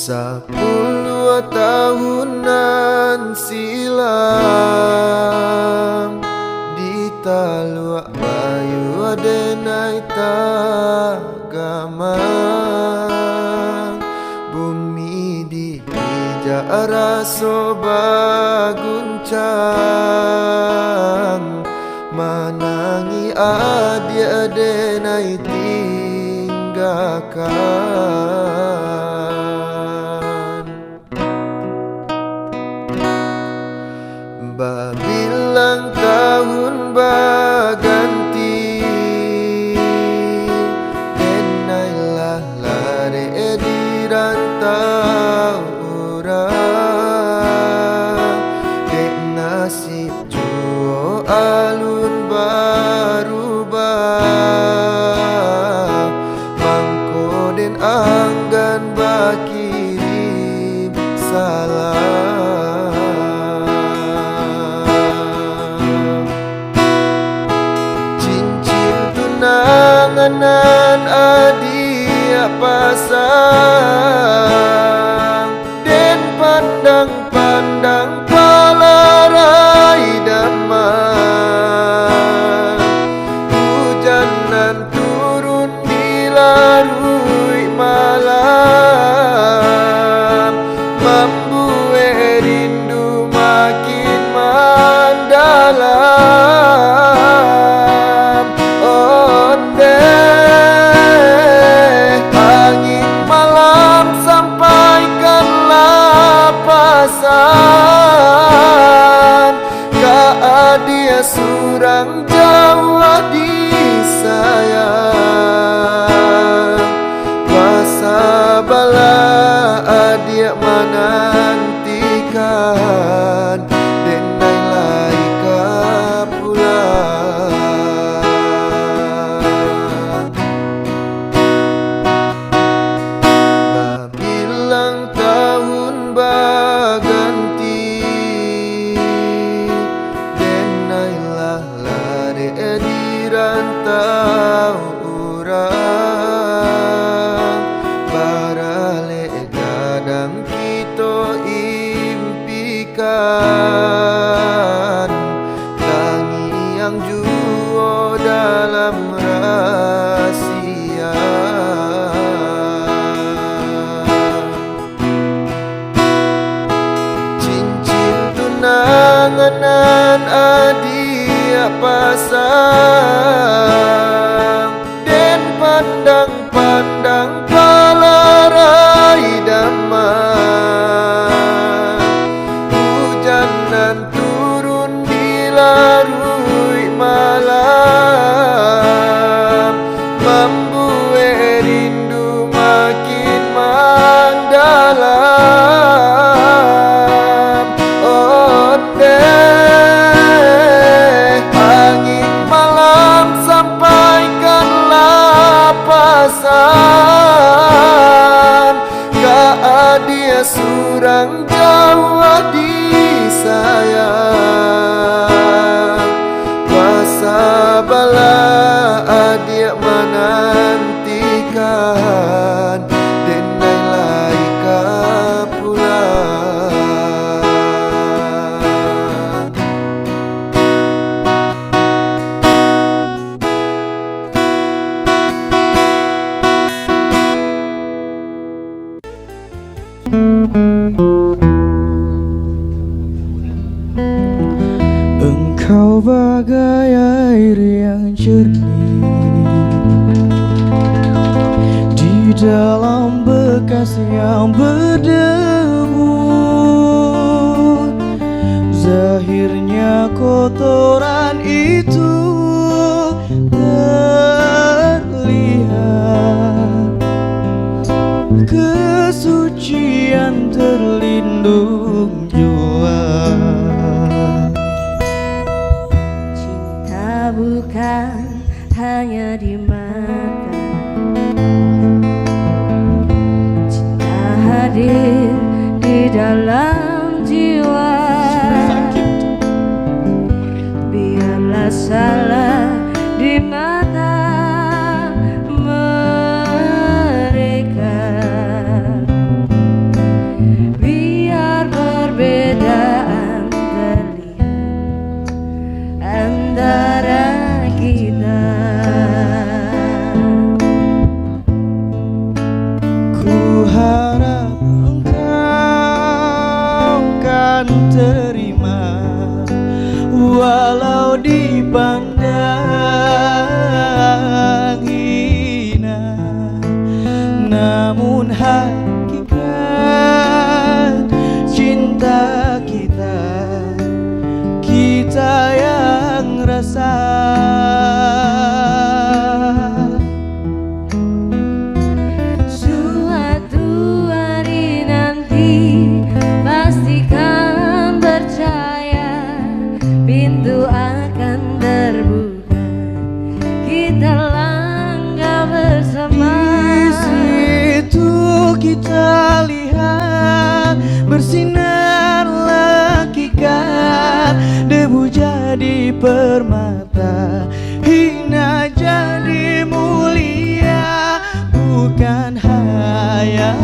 10 tahunan silam di Talua Bayu Adenai Tagamang bumi di Jara soba guncang manangi adi Adenai tinggalkan. Babilang tahun baganti denailah lare di rantau orang dek nasib juo alun barubah mangko den anggan bakirim salam. Tunangan adia pasang den pandang-pandang palarai damai hujanan turun di larui malam membuat rindu makin mendalam. Angin malam sampaikanlah pesan ka dia surang Jawa di sayang pasabala adia menantikan denai laika pulang. Babilang tahun baganti denailah lare di rantau urang barale kadang kita impikan tangi yang juo dalam rahasia. Cincin tunangan adia pasang den pandang-pandang palarai damai hujanan turun di larui malam membuat rindu makin mendalam. Angin malam sampaikanlah pesan ka dia surang Jawa di sayang pasabala adia menantikan denai laika pulang. Engkau bagai air yang jernih di dalam bekas yang berdebu. Zahirnya kotoran itu terlihat, kesucian terlindung jua. Cinta bukan hanya di mata, cinta hadir di dalam jiwa. Biarlah salah di mata mereka, dipandang hina, namun hakikat cinta kita, kita yang rasa. Suatu hari nanti pastikan percaya, pintu akan terbuka, kita langkah bersama. Di situ kita lihat bersinar hakikat, debu jadi permata, hina jadi mulia. Bukan hayalan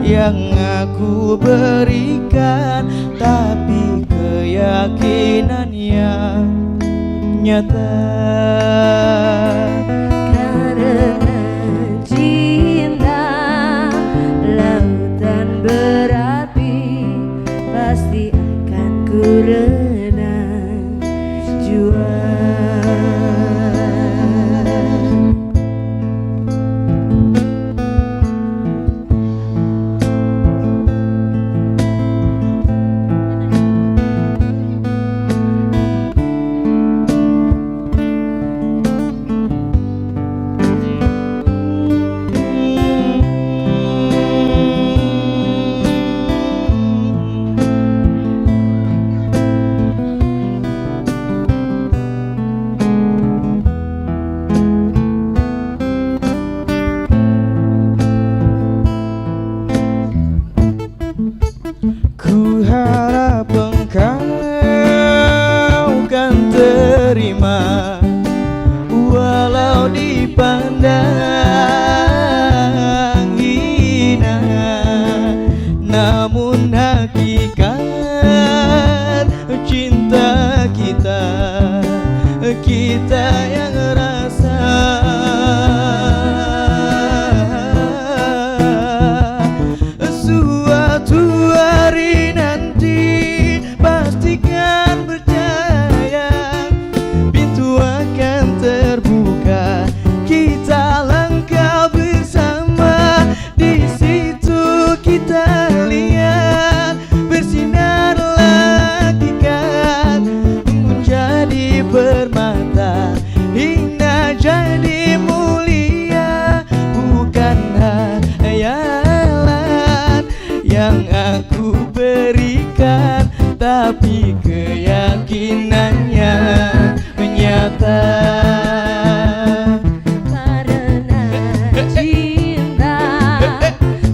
yang aku berikan, tapi keyakinan yang nyata. Karena cinta lautan berapi, pasti akan ku renang jua. Ku harap engkau kan terima, walau dipandang hina, namun hakikat cinta kita, kita yang rasa. Suatu hari nanti pastikan percaya, pintu akan terbuka, kita langkah bersama. Di situ kita lihat bersinar hakikat, menjadi permata, hina jadi mulia. Bukan hayalan yang aku berikan, tapi keyakinannya nyata. Karena cinta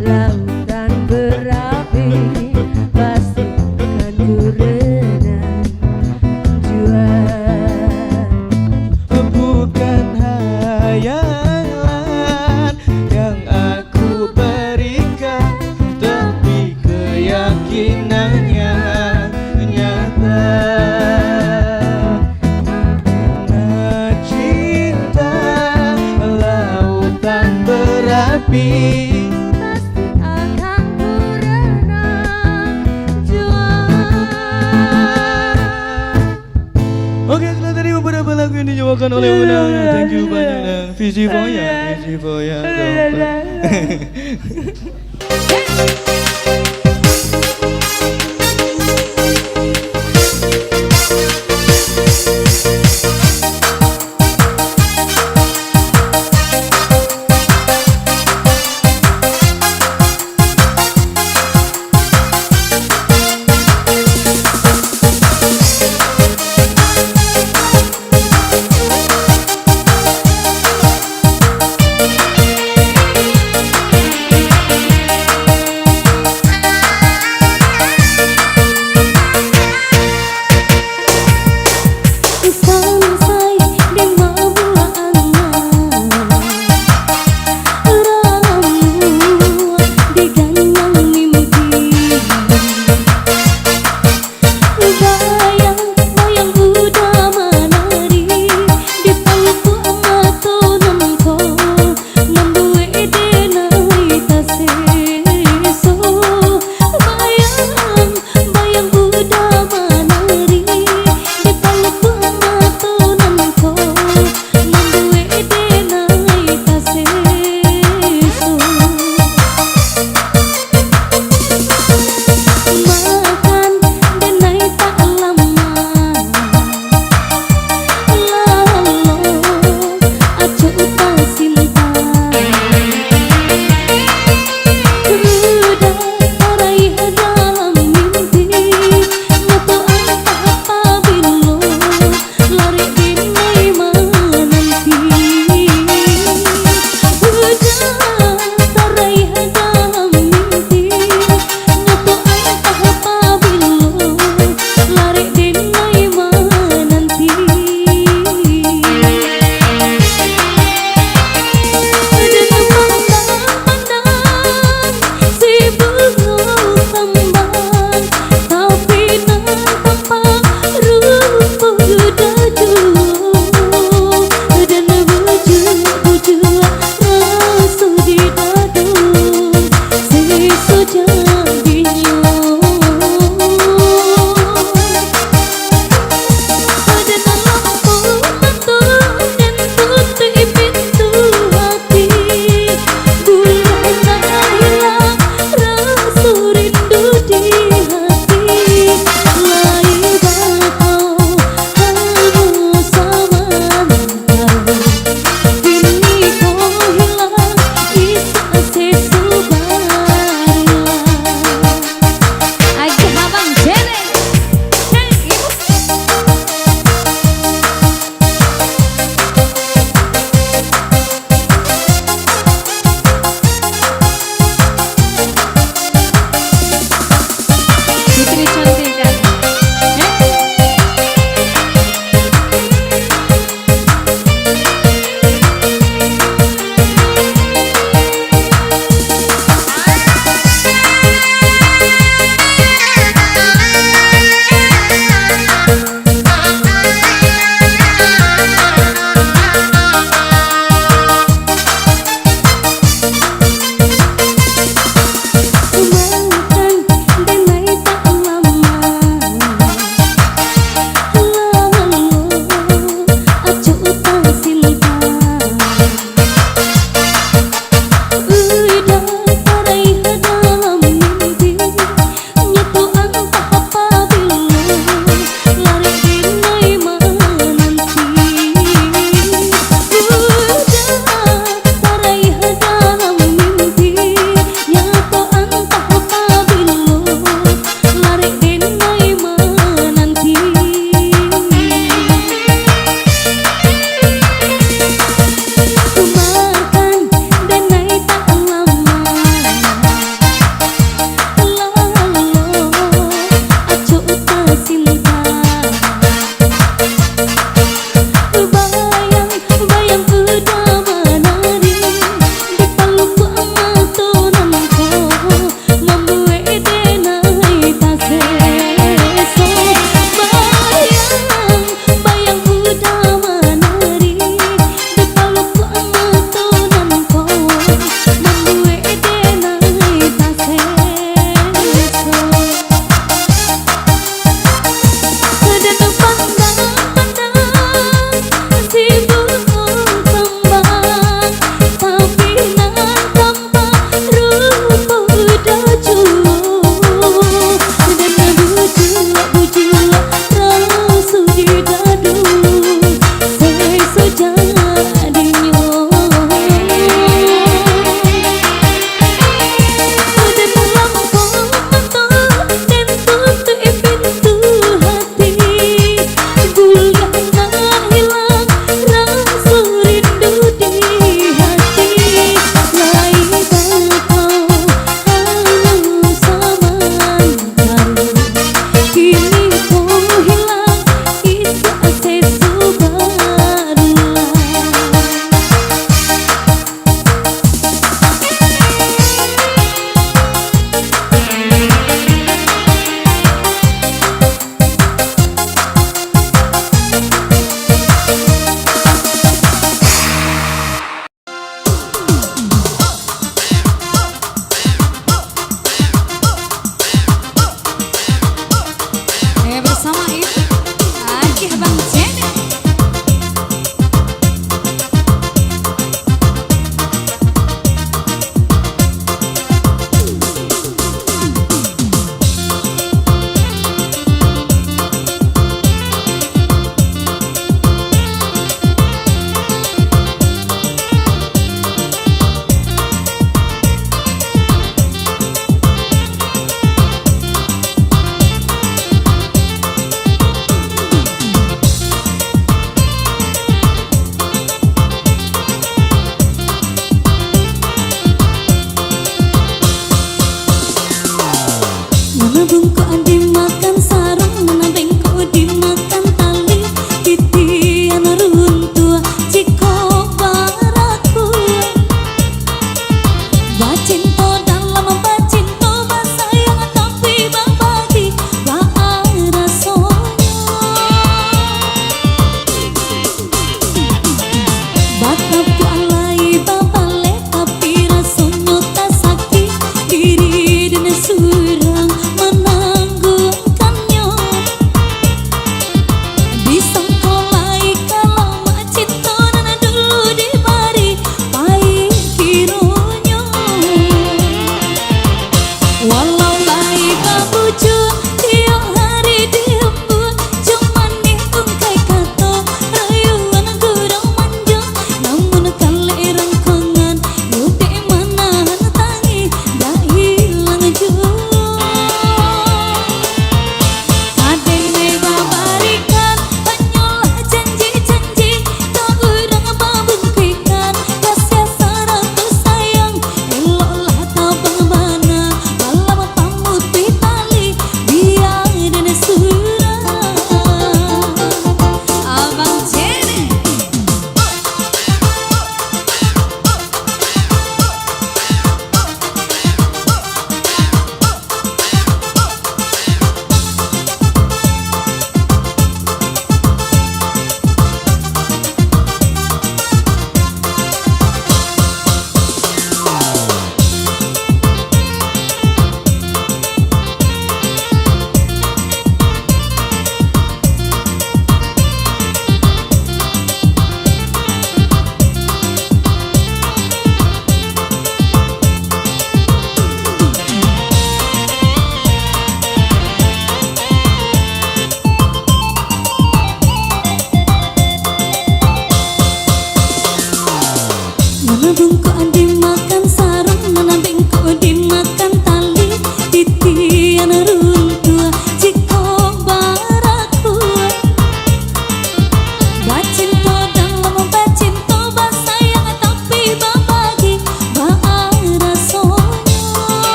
lautan berapi, pasti akan ku renang jua. Bukan hayalan yang aku berikan, tapi keyakinannya nyata. Karena cinta lautan berapi, Pasti akan ku renang jua. Oke, setelah tadi beberapa lagu yang dibawakan oleh Unang. Thank you banyak dan Visi Foya Bisa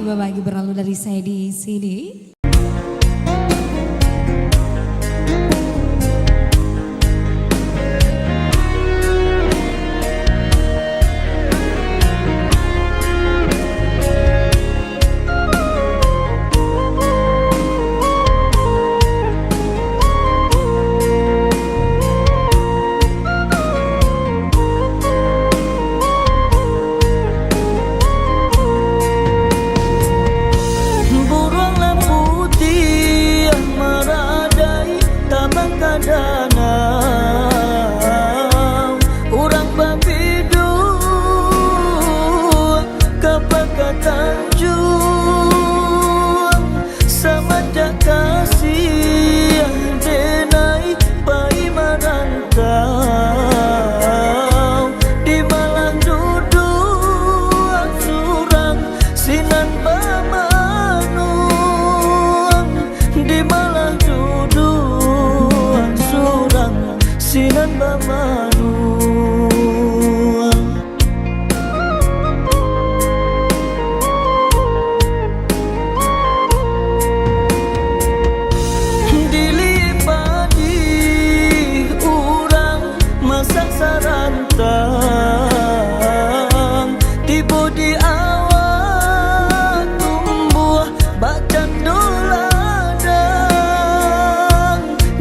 berbagi berlalu dari saya di sini. Sinan Bamanu dilipadi urang masak sarantang tiba di awal tumbuh bacan doladang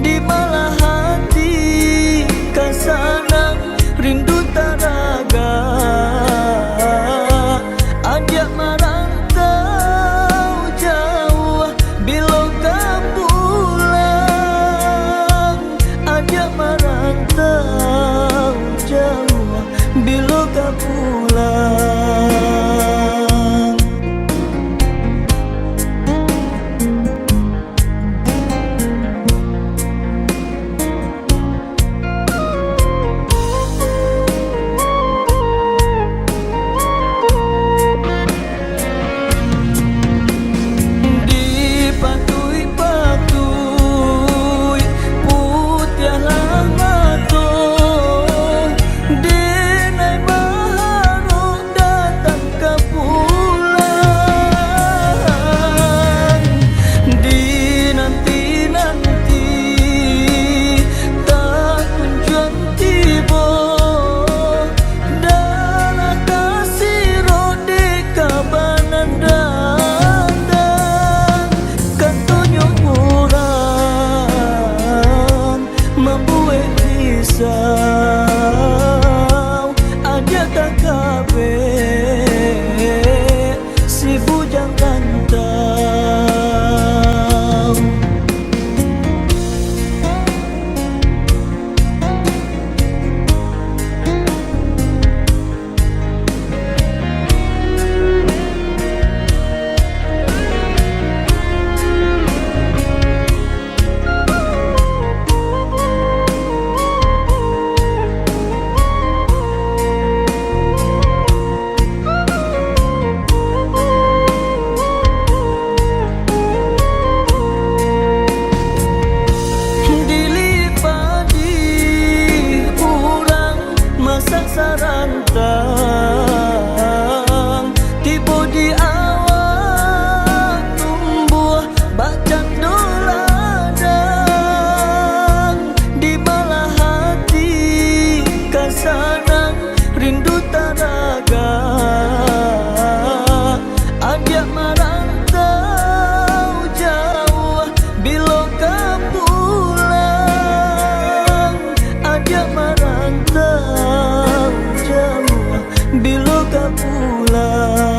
di malah hati kasanang rindu taraga ajak merantau jauh bila kau pulang ajak merantau jauh bila kau pulang aja tak kabe si bujang rantau sarantang tiba di awal tumbuh bacan doladang di malah hati kasanang rindu taraga ajak merantau jauh bila kau pulang ajak merantau bila kau pulang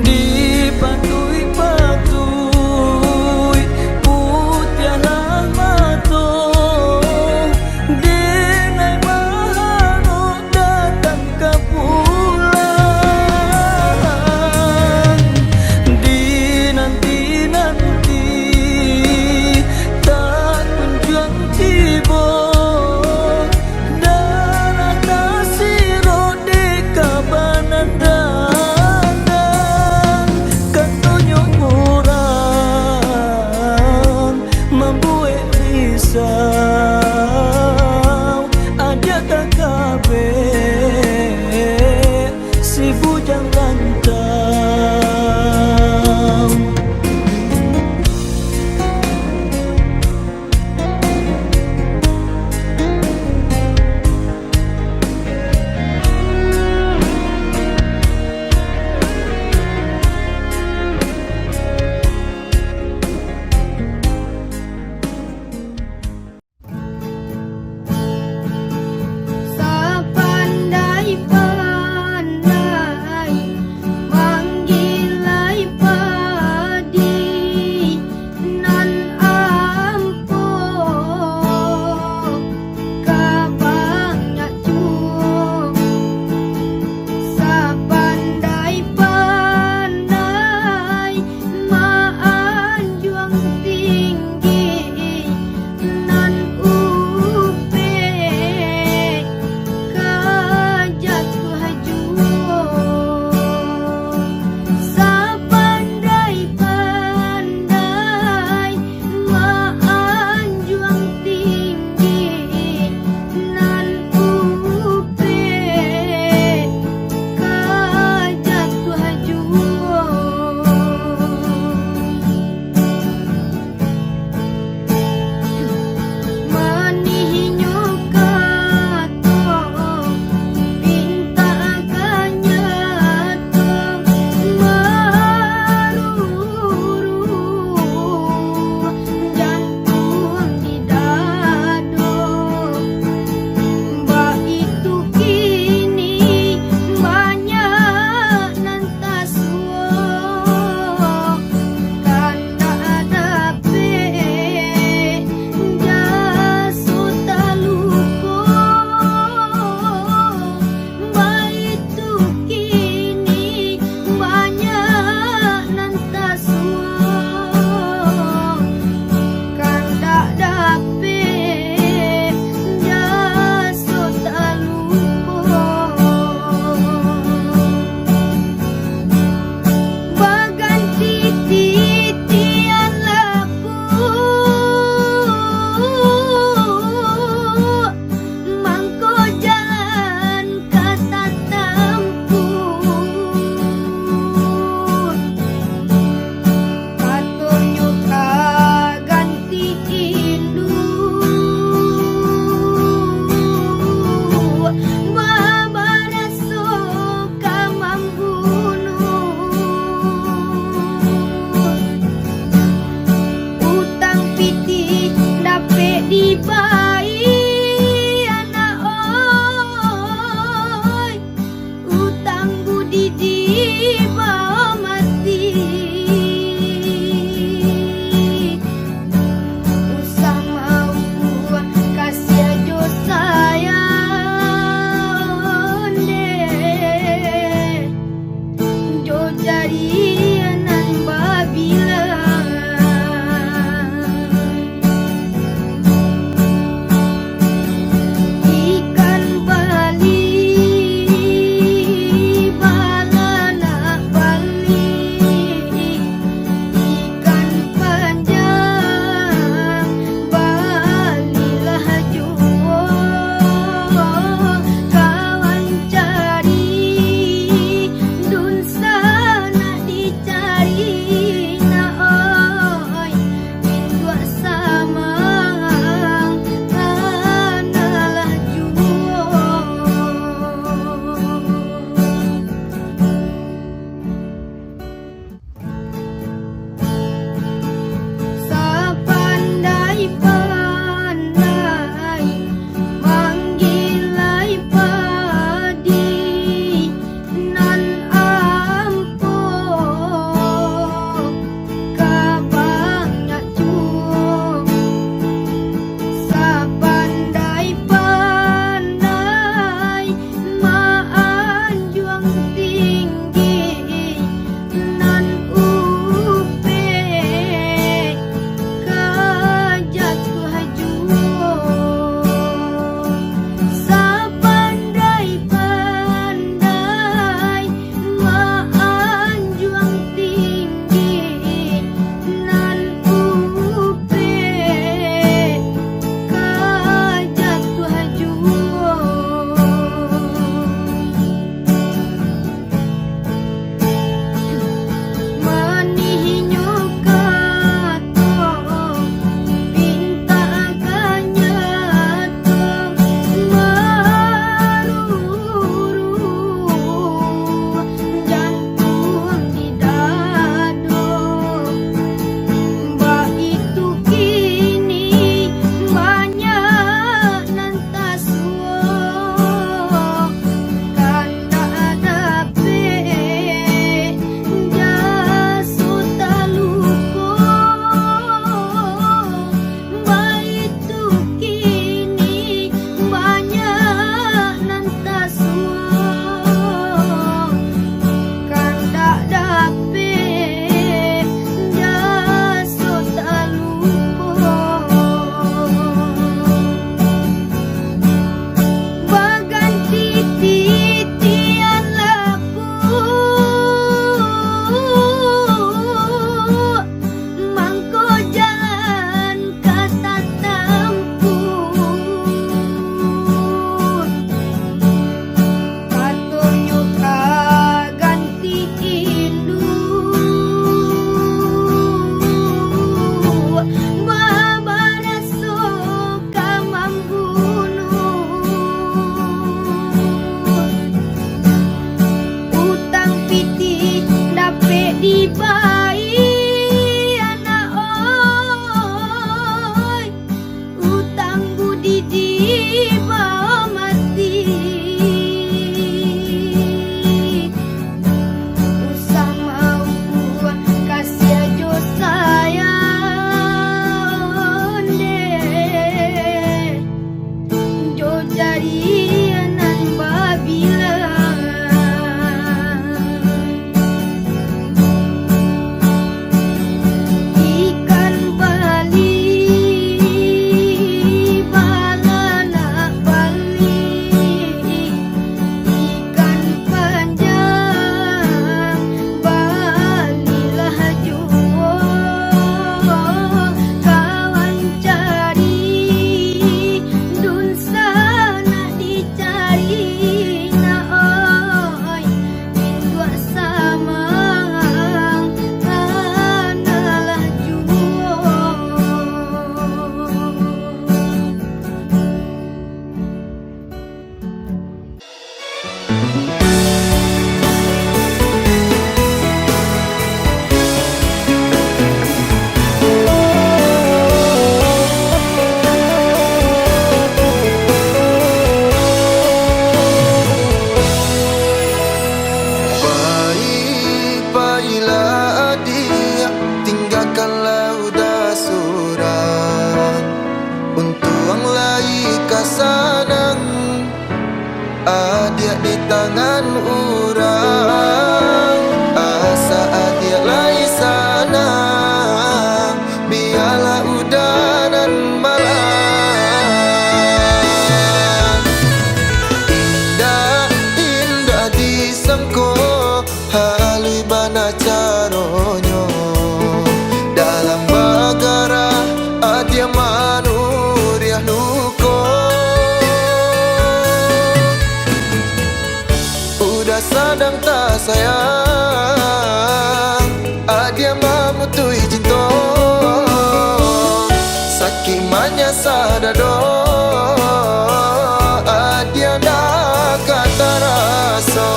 dipatui-patui putih rahmato denai mahal Baiklah dia, tinggalkanlah udah surang. Untuang lai kasanang, adia di tangan orang. Asa adia lai sana, biarlah udanan malam. Indah, indah disangko, halui bana caronyo. Dalam bagara adia manuriah nuko. Udah sadang tak sayang, adia mamutui cinto. Sakimanya sadado, adia dah kata raso.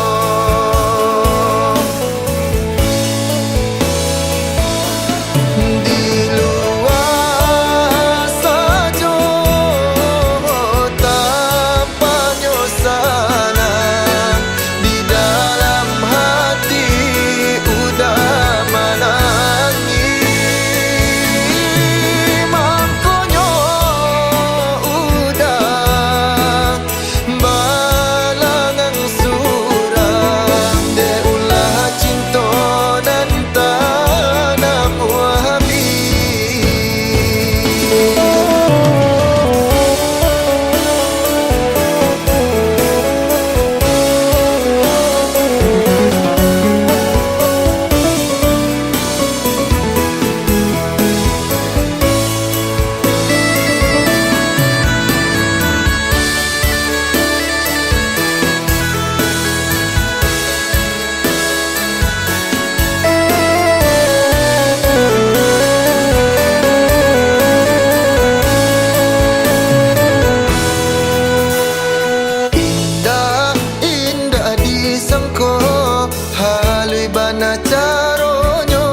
Halui bana caronyo.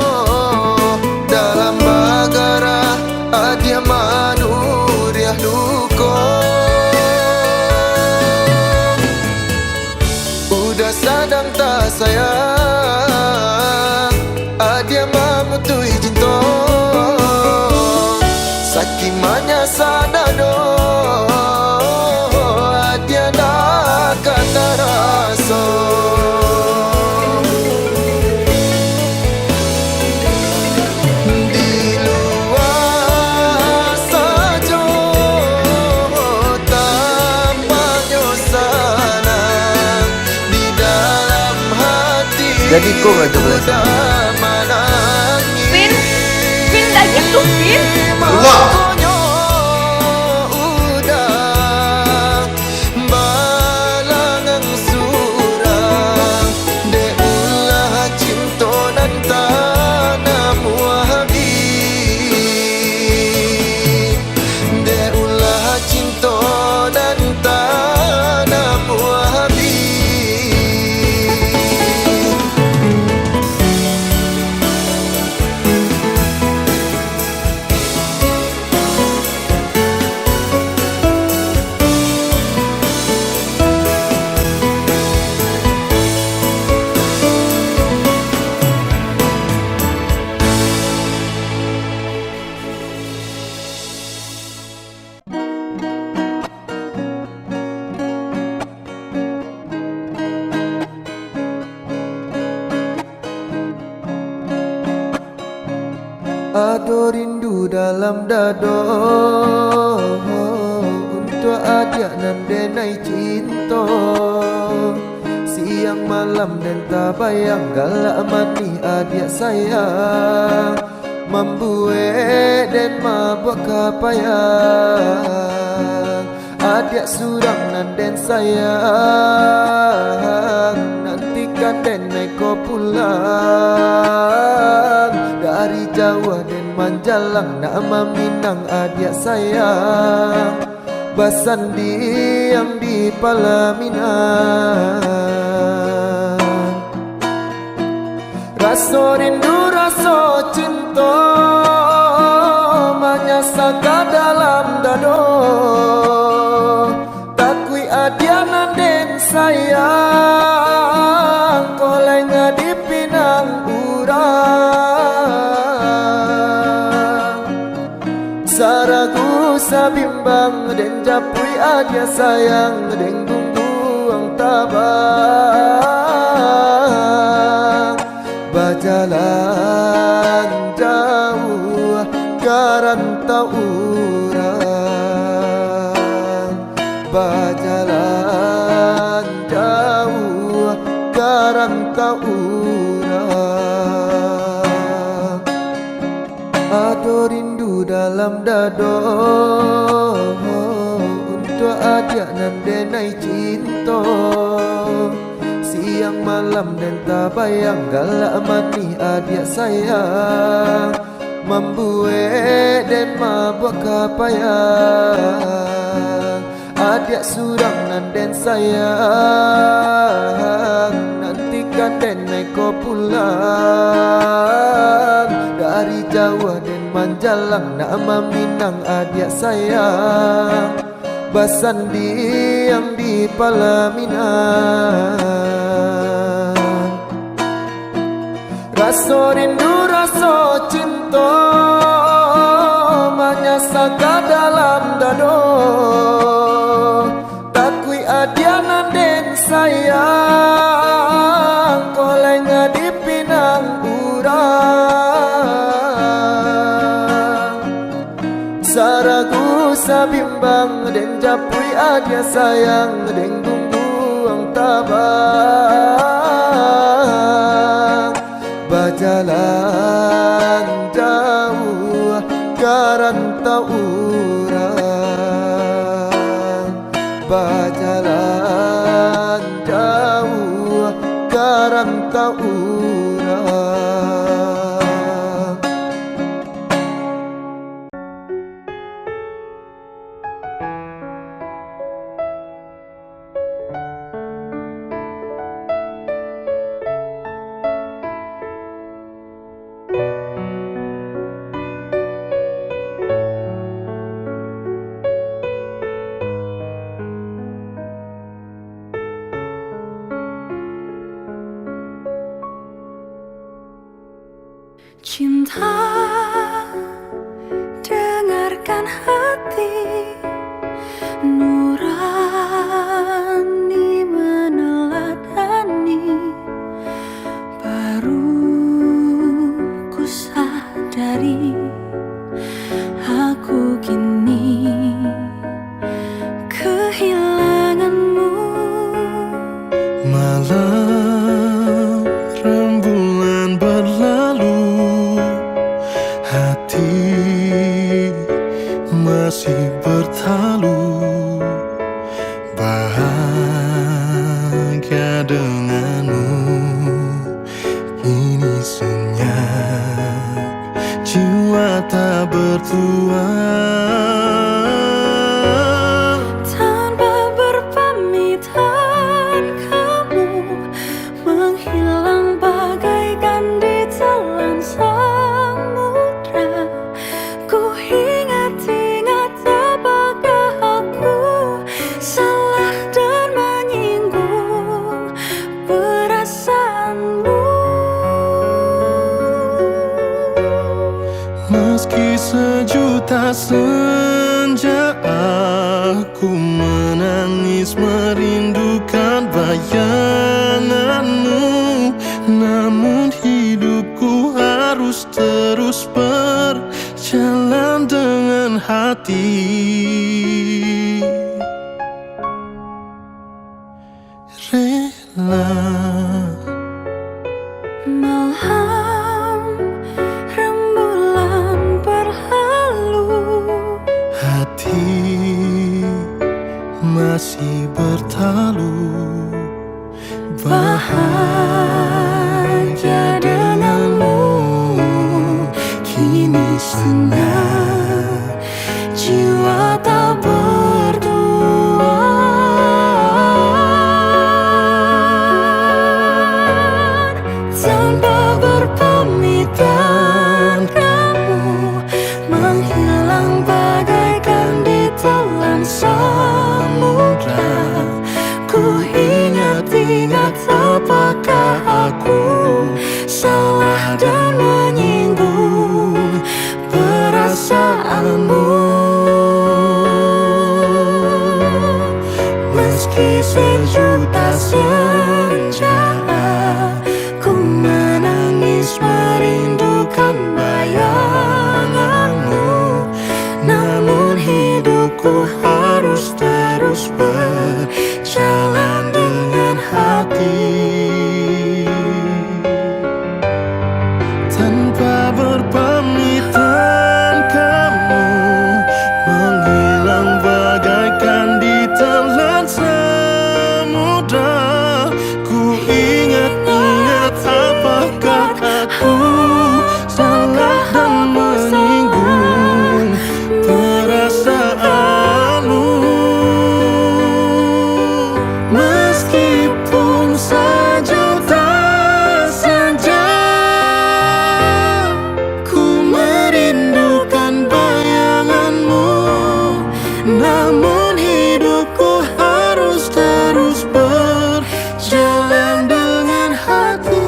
Dalam bagara adia manuriah nuko. Udah sadang tak sayang, adia mamutui cinto. Sakimanya sadado, adia dah kata raso. Jadi kau ngajak belajar Vin, Vin gak gitu Vin. Keluar. Ado rindu dalam dado untuk adik nan denai cinta. Siang malam dan tak bayang galak mati adik sayang. Membuat dan mabuk kapayang. Adik surang nan den sayang. Nantikan den naik kau pulang. Dari Jawa dan Manjalang nama Minang adik sayang. Basandi yang di Palaminan. Rasa rindu rasa cinta menyasaka dalam dado. Takui adianan den sayang. Kolenga di pinang urang. Saragu sabimbang den japui adia sayang. Den gungguang tabang. Berjalan jauh garantau urang. Berjalan jauh garantau urang. Ado rindu dalam dado untuk adik nan denai cinta. Siang malam dan tak bayang galak mati adik sayang. Membuat dan mabuk kapayang. Adik surang nan den sayang. Nantikan den naik kau pulang. Dari Jawa dan Manjalang nama Minang adik sayang. Basandi yang di Palaminan. Rasa rindu rasa cinta menyasaka dalam dado. Takui adianan den sayang. Kolenga di pinang urang. Saragu sabimbang den japui adia sayang. Den gungguang tabang. Berjalan jauh garantau urang. Berjalan jauh garantau urang. Cinta, dengarkan hati nurani meneladani. Baru ku sadari aku kini kehilanganmu. Malam rembulan berlalu, hati masih bertalu. Bahagia denganmu, ini senyap jiwa tak bertuan. Tanpa berpamitan kamu menghilang bagaikan ditelan samudra. Ku ingat-ingat apakah aku salah dan menyinggung perasaanmu. Meski sejuta senja aku menangis merindukan bayanganmu. Namun hidupku harus terus salah. Malam rembulan berlalu, Hati masih bertalu, bahagia denganmu. Kini senang, jiwa tak bertuan. Tanpa berpamitan kamu menghilang bagaikan ditelan samudra. Ku ingat-ingat apakah aku salah dan menyinggung perasaanmu. Meski sejuta senja ku menangis merindukan bayanganmu, namun hidupku harus terus berjalan dengan hati. Tanpa berpamitan kamu menghilang bagaikan ditelan samudra. Ku ingat-ingat apakah aku salah dan menyinggung perasaanmu. Meskipun sejuta senja ku merindukan bayanganmu, namun hidupku harus terus berjalan dengan hati.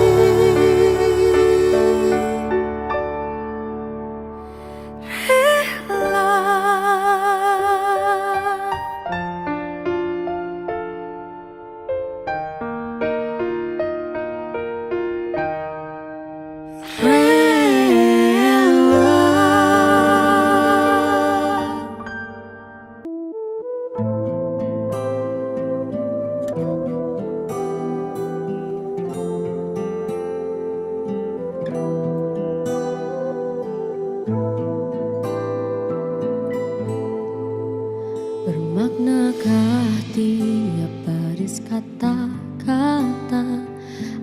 Bermaknakah tiap baris kata-kata,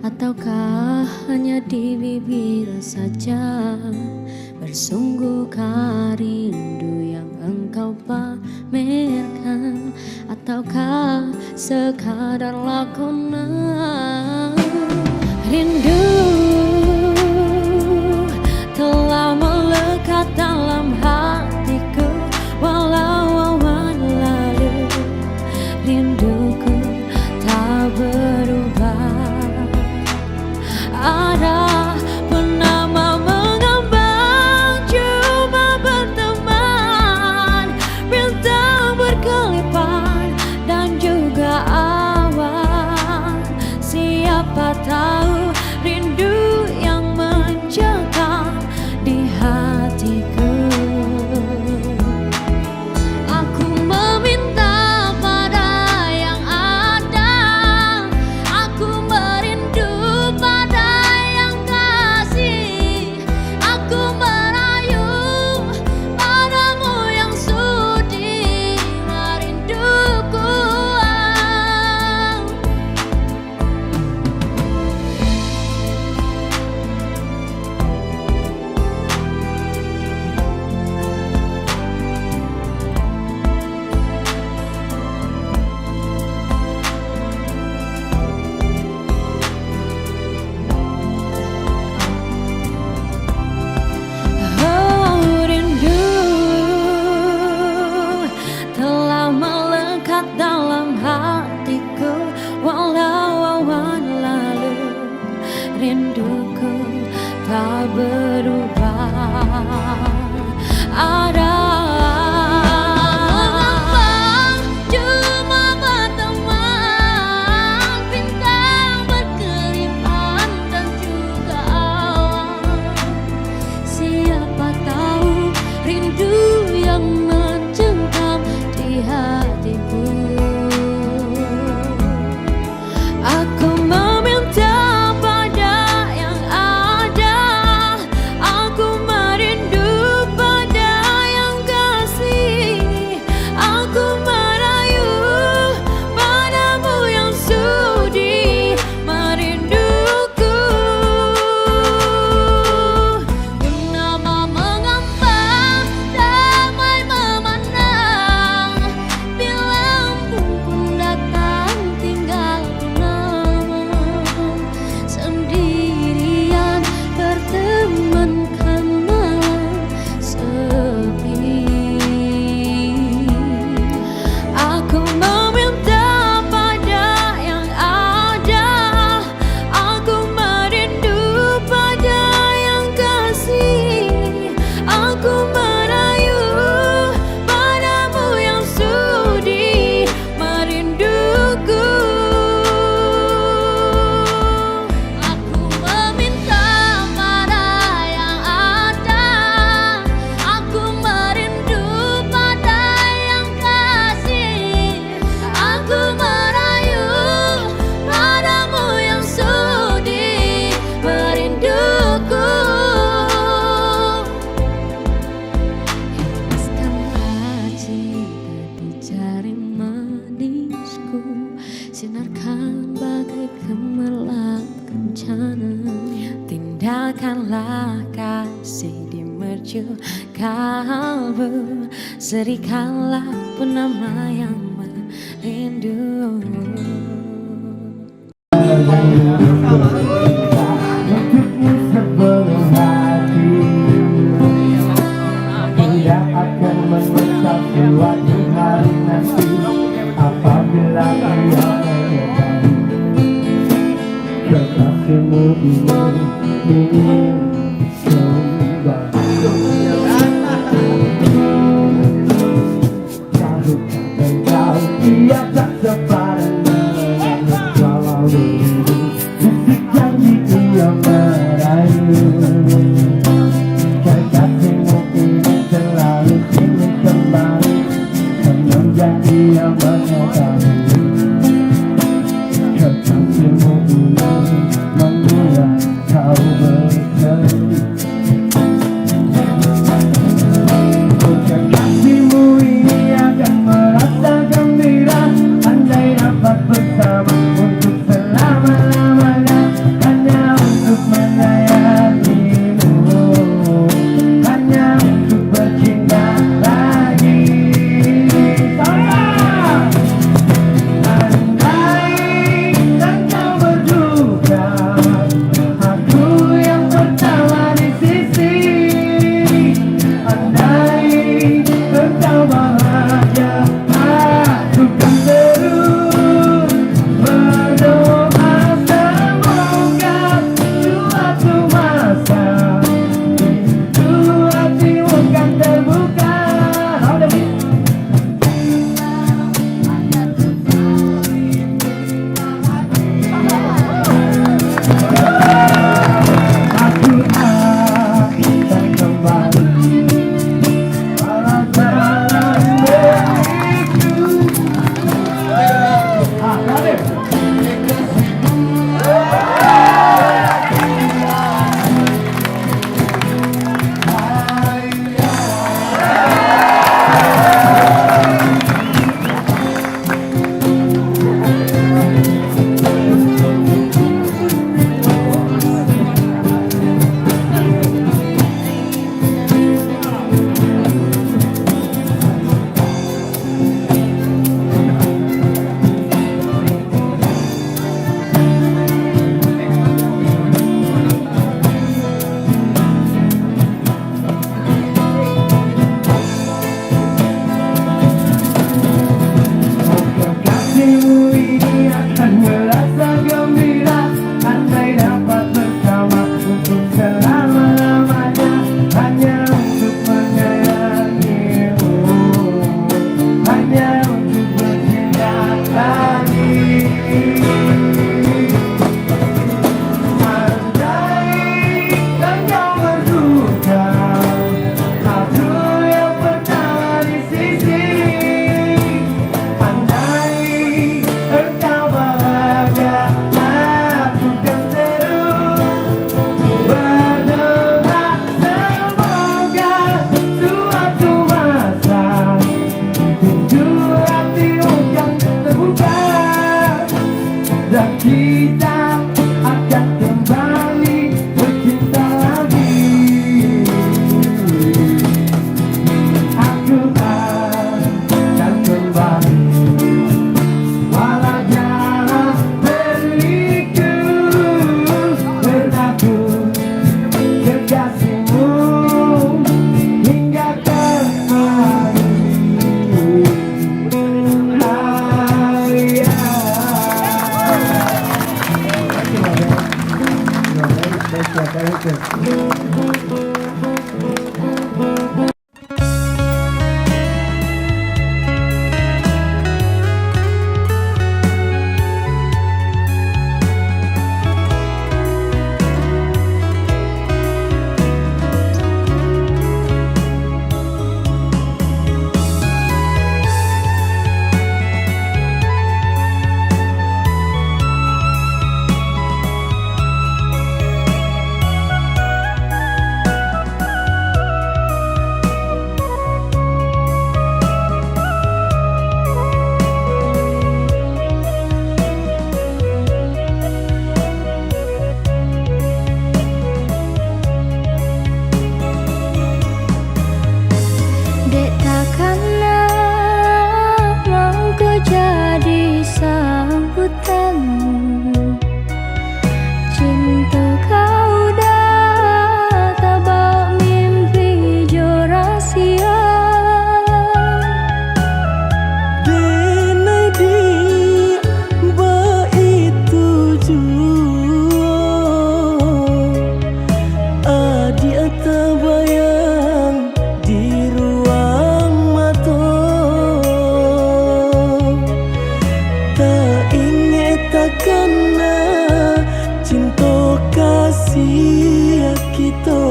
ataukah hanya di bibir saja? Bersungguhkah rindu yang engkau pamerkan, ataukah sekadar lakonan? Rindu telah melekat dalam hatiku, walau awan lalu rinduku tak berubah. Arah bernama mengambang, cuma berteman, bintang berkelipan dan juga awan. Siapa tahu rindu akan bagai gemerlap kencana. Tindakanlah kasih di mercu kalbu, serikanlah penama yang merindu. Sebelum hati tidak akan menyesal suatu hari nanti apabila ia menyadari kekasihmu ingin kembali. Tahukah engkau ia tak sepadan walau rindu bisik janji ia merayu. Kekasihmu ini selalu ingin kembali semenjak ia menyadari kekasihmu ini membuat kau bersedih. Kekasihmu ini akan merasa gembira andai dapat bersama untuk selama-lamanya, hanya untuk menyayangimu, hanya untuk bercinta lagi. Andai engkau berduka, aku yang pertama di sisi. Andai engkau bahagia, aku kan terus berdoa semoga suatu masa pintu hatimu kan terbuka. Aku akan kembali walau jalan berliku. Kekasihmu ini akan merasa gembira andai dapat bersama untuk selama-lamanya, hanya untuk menyayangimu, hanya untuk bercinta lagi. Andai engkau berduka, aku yang pertama di sisi. Andai engkau bahagia, aku kan terus berdoa semoga suatu masa pintu hatimu kan terbuka dan kita akan kembali bercinta lagi. Aku akan kembali walau jalan berliku, berlaku kekasihmu hingga kembali. sambutanmu. Cinta kau dah tabak mimpi jo rahasia. Denai di ba itu jua adia terbayang di ruang mata. Tak ingat takkan cinta kasih kita.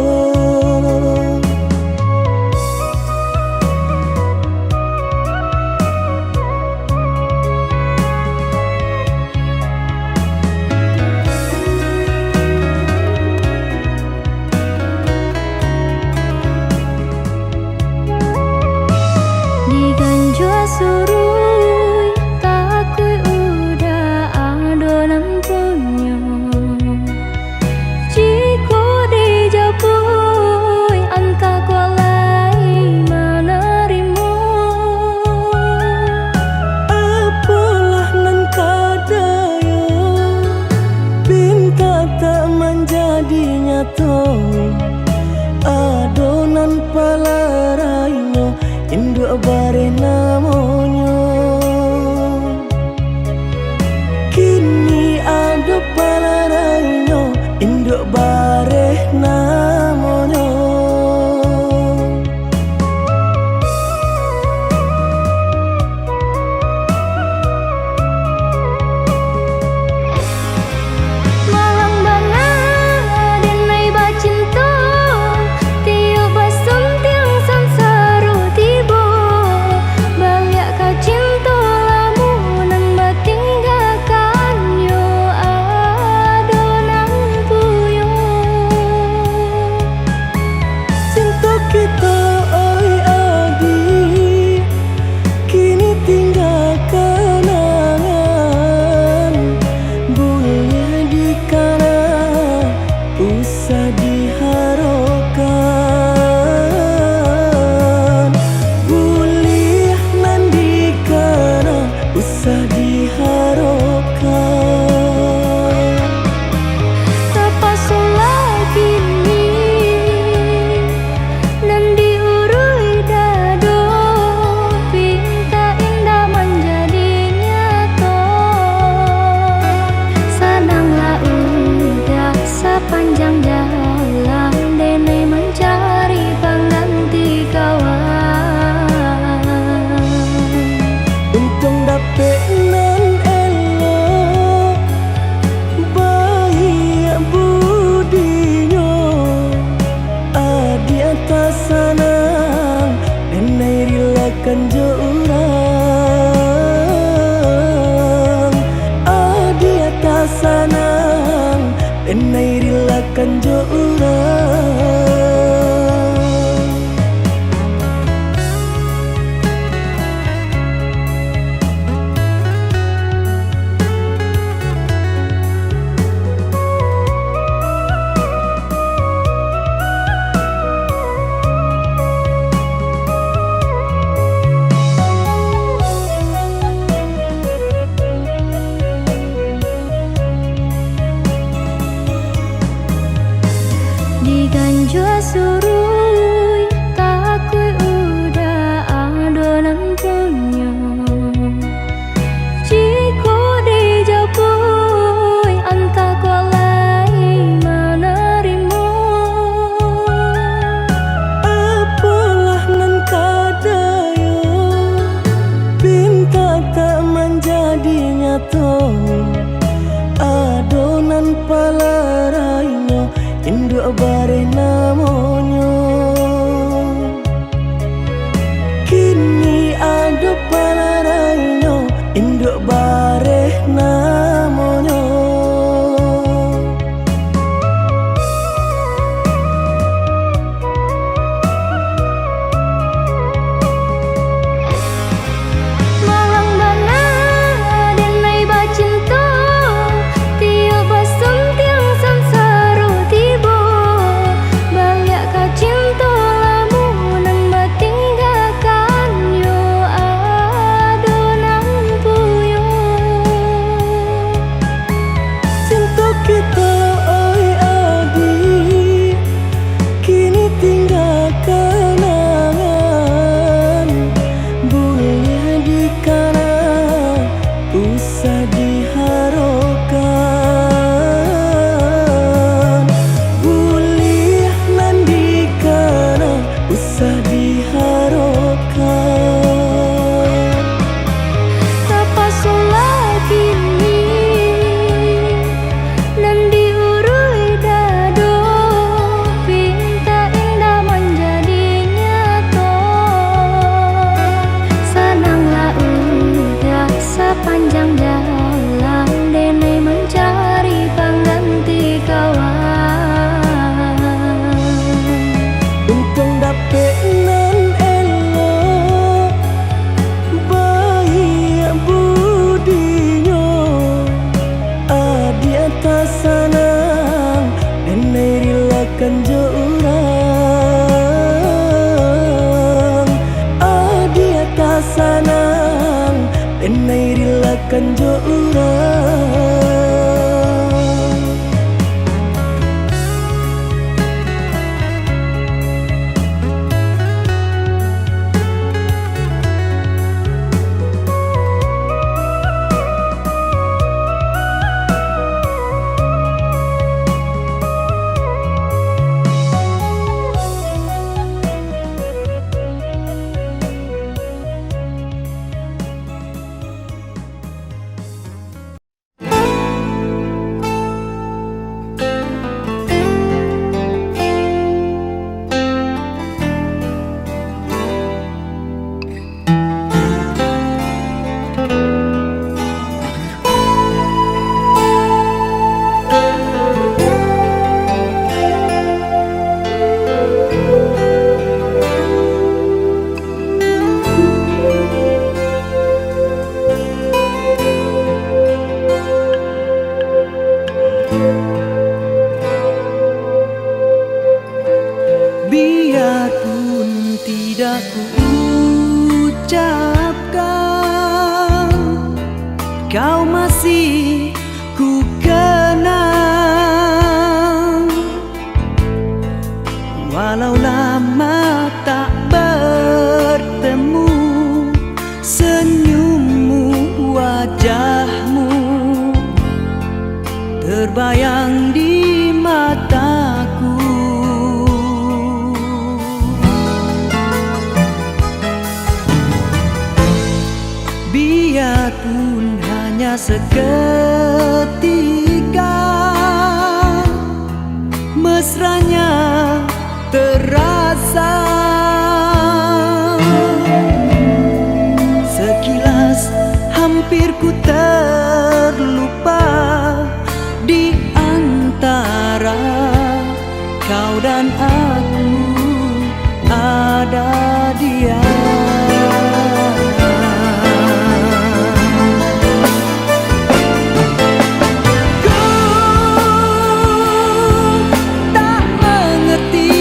Diganjua surui tak kui udah adonan punya. Jika dijapui anta kualai menerima. Apalah nan kadaya pinta tak menjadi nyata. Adonan palarainya induk bare namanya. Kini ada palarainya induk bare namanya. Malang banget denai bacinta. Tiup basum tiang sansaru tiba. Balik kau cinta lamunan batinggalkan yo adonan puyo. Cinta kita oi adi kini tinggal kenangan. Boleh dikana usah diharapkan. Boleh nan dikana usah diharapkan. Terpaksalah kini dan diurui dado. Pinta indah menjadi nyata. Senanglah udah sepanjang jalan denai mencari pengganti kawan. Untung dapet nan elok baik budinya. Adi atas sanang denai rilakan jo urang. Adi atas sanang denai rilakan jo urang. Diganjua surui tak kui udah adonan punya. Jika dijapui anta kualai menerima. Apalah nan kadaya pinta tak menjadi nyata. Adonan palarainya induk bare namanya. Biarpun tidak ku ucapkan, kau masih ku kenang. Walau lama tak bertemu, senyummu, wajahmu terbayang di mataku. Biarpun hanya seketika, mesranya terasa. Sekilas hampir ku terlupa di antara kau dan aku ada dia. Ku tak mengerti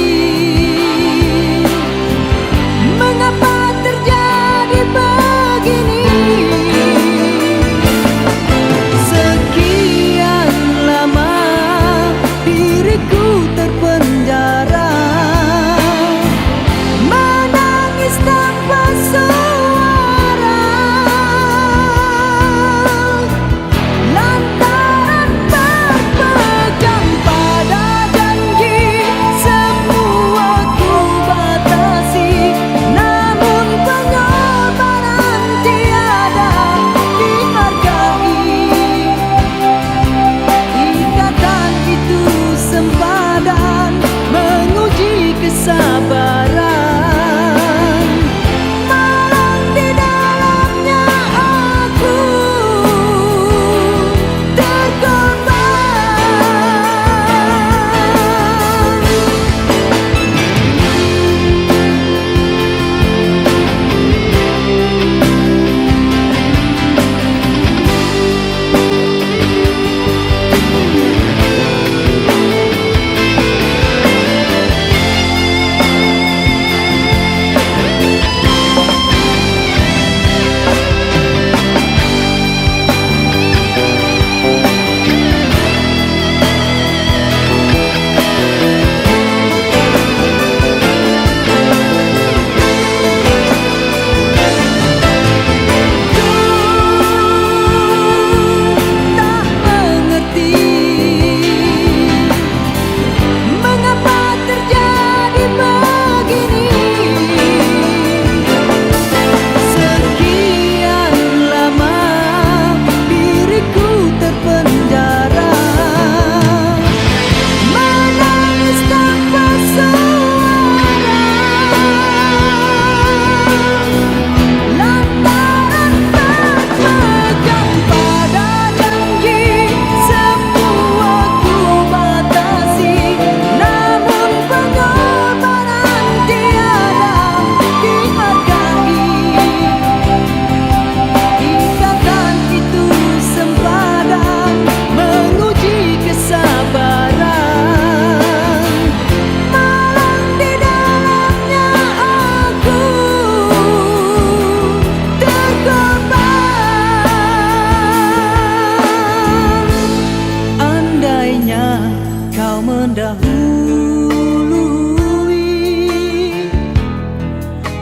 mendahului,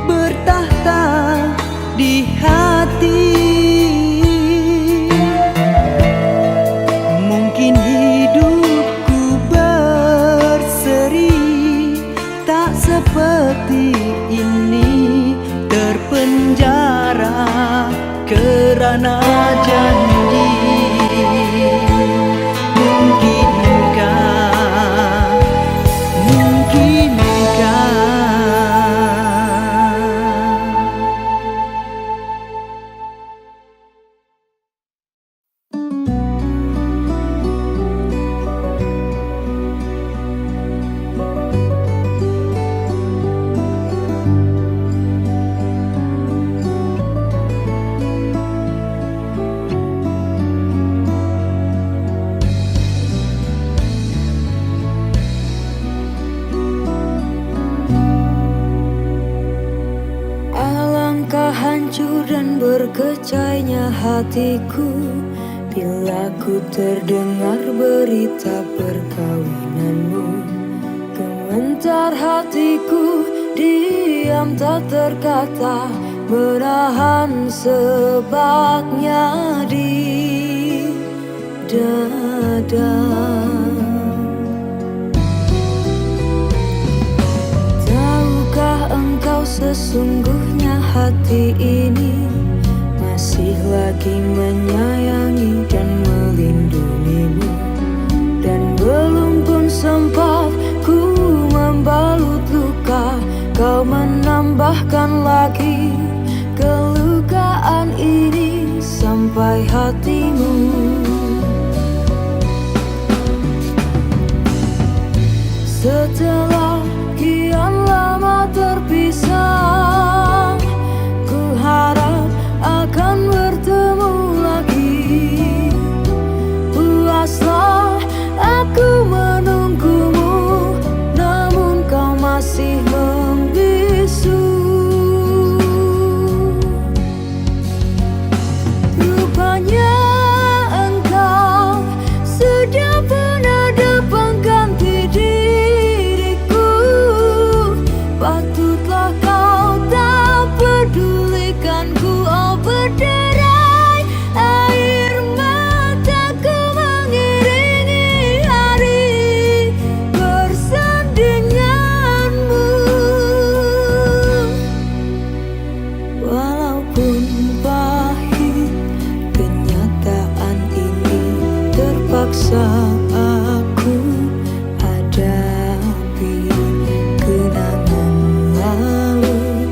bertahta di hati. Mungkin hidupku berseri, tak seperti ini, terpenjara kerana janji. Mungkinkah, mungkinkah alangkah hancur dan berkecainya hatiku bila ku terdengar berita perkawinanmu. Gementar hatiku, diam tak terkata, menahan sebabnya di dada. Tahukah engkau sesungguhnya hati ini masih lagi menyayangi dan melindungimu, dan belum pun sempat ku membalut luka, kau menambahkan lagi kelukaan ini sampai hatimu. Setelah kian lama terpisah, ku harap akan bertemu lagi. Puaslah aku menunggumu, namun kau masih membisu. Rupanya engkau sudah berada pengganti diriku. Patutlah kau tak pedulikanku, oh berderai air mataku mengiringi hari bersandinganmu. Walaupun pahit kenyataan ini, terpaksa aku hadapi. Kenangan lalu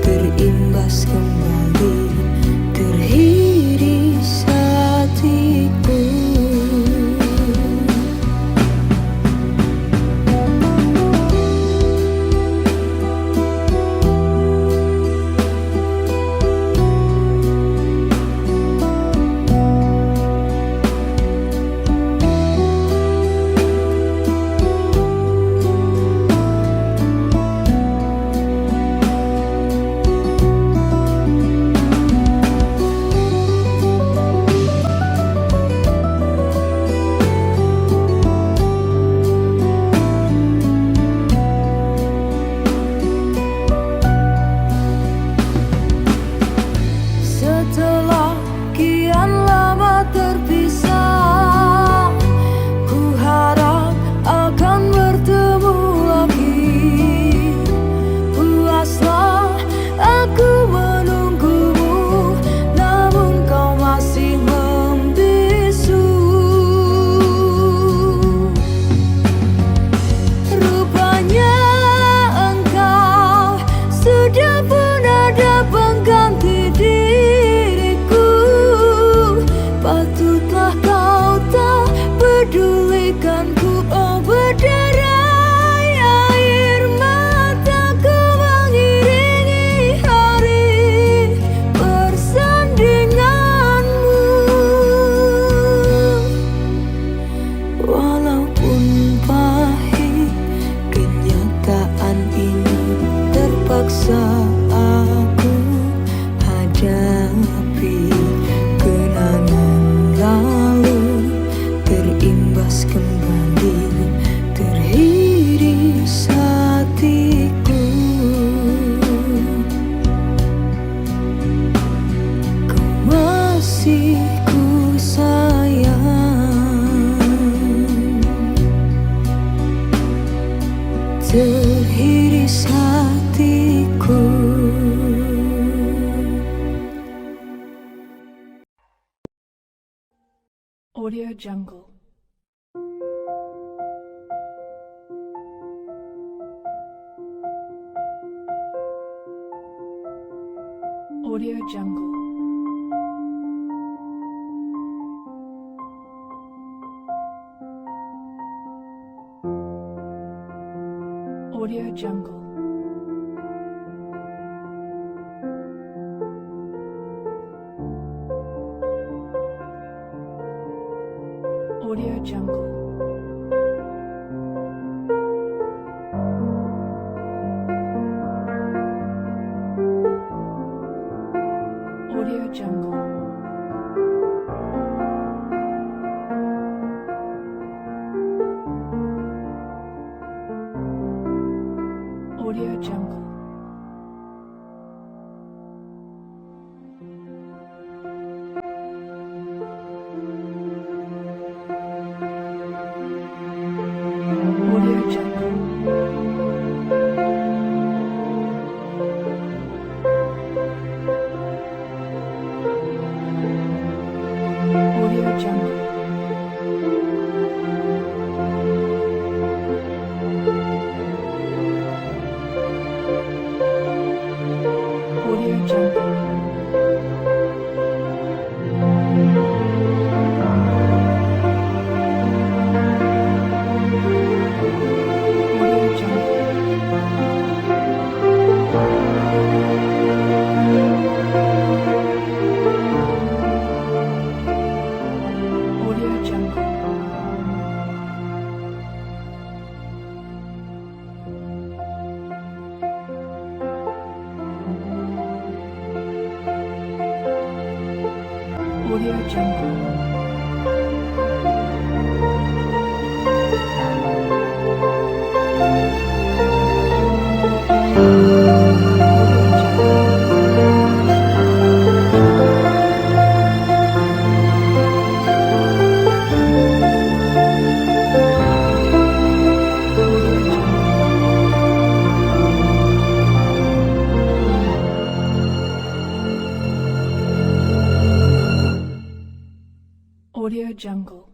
terimbas kembali, terhiris hatiku. Jungle. Audio Jungle. Audio Jungle. Audio Jungle. Audio Jungle. Audio Jungle. Audio Jungle. Audio Jungle. Audio Jungle. Audio Jungle. Audio Jungle. Audio Jungle. Audio Jungle.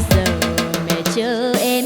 giờ mẹ chờ em